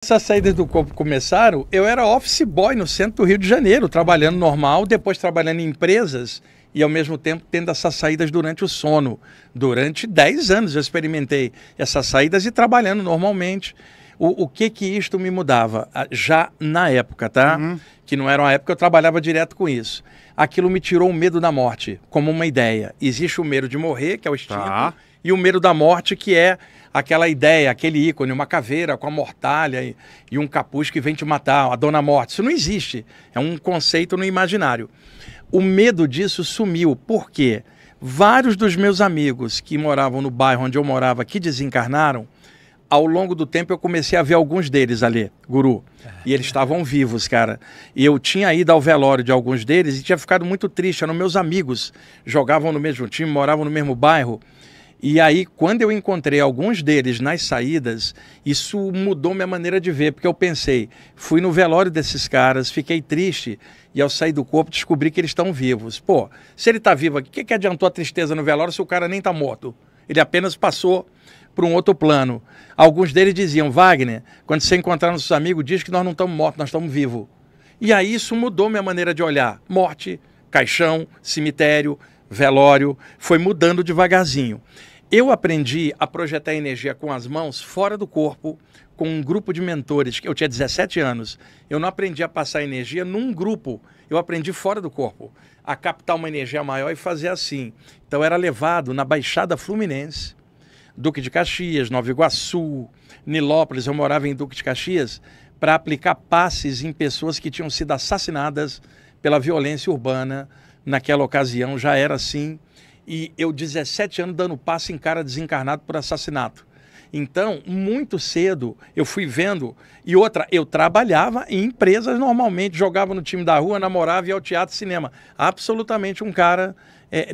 Essas saídas do corpo começaram, eu era office boy no centro do Rio de Janeiro, trabalhando normal, depois trabalhando em empresas e ao mesmo tempo tendo essas saídas durante o sono. Durante 10 anos eu experimentei essas saídas e trabalhando normalmente. O que isto me mudava? Já na época, tá? Que não era uma época que eu trabalhava direto com isso. Aquilo me tirou o medo da morte, como uma ideia. Existe o medo de morrer, que é o instinto, e o medo da morte, que é aquela ideia, aquele ícone, uma caveira com a mortalha e um capuz que vem te matar, a Dona Morte. Isso não existe. É um conceito no imaginário. O medo disso sumiu. Por quê? Vários dos meus amigos que moravam no bairro onde eu morava, que desencarnaram, ao longo do tempo eu comecei a ver alguns deles ali, Guru. E eles estavam vivos, cara. E eu tinha ido ao velório de alguns deles e tinha ficado muito triste. Eram meus amigos, jogavam no mesmo time, moravam no mesmo bairro. E aí, quando eu encontrei alguns deles nas saídas, isso mudou minha maneira de ver, porque eu pensei, fui no velório desses caras, fiquei triste, e ao sair do corpo descobri que eles estão vivos. Pô, se ele está vivo aqui, o que adiantou a tristeza no velório se o cara nem está morto? Ele apenas passou para um outro plano. Alguns deles diziam, Wagner, quando você encontrar nossos amigos, diz que nós não estamos mortos, nós estamos vivos. E aí isso mudou minha maneira de olhar. Morte, caixão, cemitério, velório, foi mudando devagarzinho. Eu aprendi a projetar energia com as mãos fora do corpo, com um grupo de mentores. Eu tinha 17 anos. Eu não aprendi a passar energia num grupo. Eu aprendi fora do corpo, a captar uma energia maior e fazer assim. Então, eu era levado na Baixada Fluminense, Duque de Caxias, Nova Iguaçu, Nilópolis. Eu morava em Duque de Caxias para aplicar passes em pessoas que tinham sido assassinadas pela violência urbana. Naquela ocasião, já era assim. E eu, 17 anos, dando passe em cara desencarnado por assassinato. Então, muito cedo, eu fui vendo. E outra, eu trabalhava em empresas normalmente, jogava no time da rua, namorava e ia ao teatro e cinema. Absolutamente um cara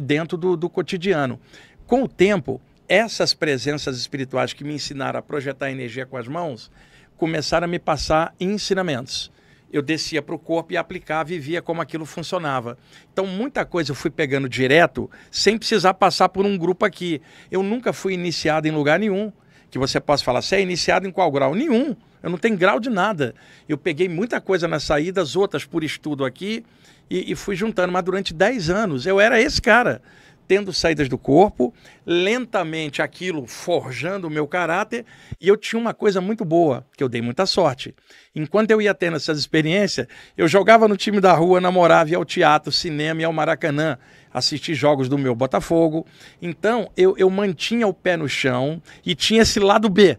dentro do cotidiano. Com o tempo, essas presenças espirituais que me ensinaram a projetar energia com as mãos, começaram a me passar ensinamentos. Eu descia para o corpo e aplicava e via como aquilo funcionava. Então, muita coisa eu fui pegando direto, sem precisar passar por um grupo aqui. Eu nunca fui iniciado em lugar nenhum, que você possa falar, você é iniciado em qual grau? Nenhum. Eu não tenho grau de nada. Eu peguei muita coisa nas saídas, outras por estudo aqui, e fui juntando. Mas durante 10 anos, eu era esse cara, tendo saídas do corpo, lentamente aquilo forjando o meu caráter, e eu tinha uma coisa muito boa, que eu dei muita sorte. Enquanto eu ia tendo essas experiências, eu jogava no time da rua, namorava, ia ao teatro, cinema, ia ao Maracanã, assistir jogos do meu Botafogo. Então, eu mantinha o pé no chão e tinha esse lado B,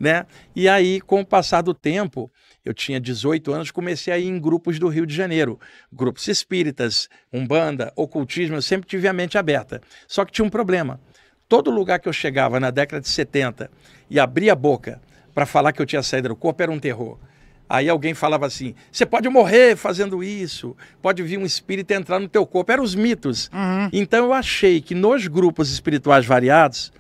né? E aí, com o passar do tempo, eu tinha 18 anos, comecei a ir em grupos do Rio de Janeiro. Grupos espíritas, umbanda, ocultismo, eu sempre tive a mente aberta. Só que tinha um problema. Todo lugar que eu chegava na década de 70 e abria a boca para falar que eu tinha saído do corpo era um terror. Aí alguém falava assim, você pode morrer fazendo isso, pode vir um espírito entrar no teu corpo. Eram os mitos. Então eu achei que nos grupos espirituais variados,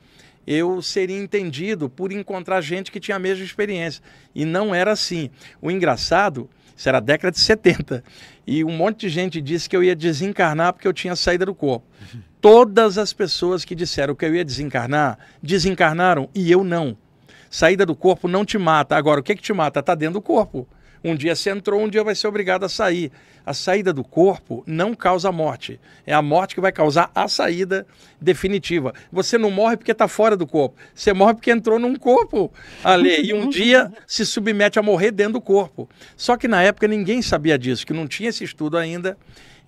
eu seria entendido por encontrar gente que tinha a mesma experiência. E não era assim. O engraçado, isso era a década de 70, e um monte de gente disse que eu ia desencarnar porque eu tinha saída do corpo. Todas as pessoas que disseram que eu ia desencarnar, desencarnaram e eu não. Saída do corpo não te mata. Agora, o que te mata? Está dentro do corpo. Um dia você entrou, um dia vai ser obrigado a sair. A saída do corpo não causa morte. É a morte que vai causar a saída definitiva. Você não morre porque está fora do corpo. Você morre porque entrou num corpo ali. E um dia se submete a morrer dentro do corpo. Só que na época ninguém sabia disso, que não tinha esse estudo ainda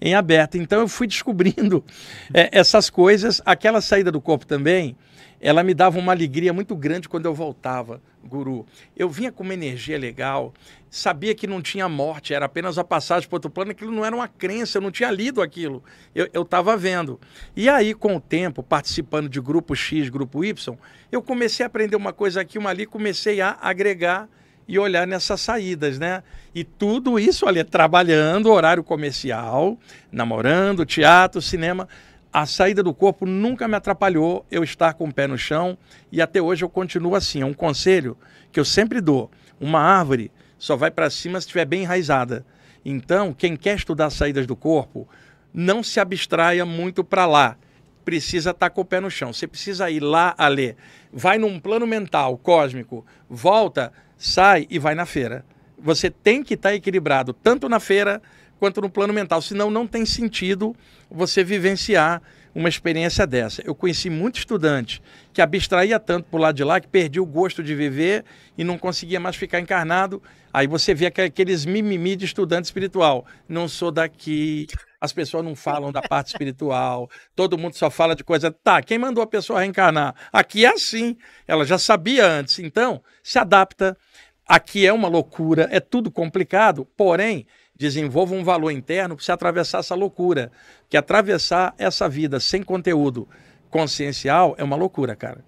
em aberto. Então eu fui descobrindo essas coisas. Aquela saída do corpo também, ela me dava uma alegria muito grande quando eu voltava, Guru. Eu vinha com uma energia legal, sabia que não tinha morte, era apenas a passagem para outro plano, aquilo não era uma crença, eu não tinha lido aquilo, eu estava vendo. E aí, com o tempo, participando de grupo X, grupo Y, eu comecei a aprender uma coisa aqui, uma ali, comecei a agregar e olhar nessas saídas, né? E tudo isso, olha, trabalhando, horário comercial, namorando, teatro, cinema. A saída do corpo nunca me atrapalhou eu estar com o pé no chão e até hoje eu continuo assim. É um conselho que eu sempre dou. Uma árvore só vai para cima se estiver bem enraizada. Então, quem quer estudar saídas do corpo, não se abstraia muito para lá. Precisa estar com o pé no chão. Você precisa ir lá a ler. Vai num plano mental, cósmico, volta, sai e vai na feira. Você tem que estar equilibrado, tanto na feira quanto no plano mental, senão não tem sentido você vivenciar uma experiência dessa. Eu conheci muito estudante que abstraía tanto para o lado de lá que perdia o gosto de viver e não conseguia mais ficar encarnado. Aí você vê aqueles mimimi de estudante espiritual. Não sou daqui, as pessoas não falam da parte espiritual, todo mundo só fala de coisa... Tá, quem mandou a pessoa reencarnar? Aqui é assim, ela já sabia antes, então se adapta. Aqui é uma loucura, é tudo complicado, porém, desenvolva um valor interno para você atravessar essa loucura. Que atravessar essa vida sem conteúdo consciencial é uma loucura, cara.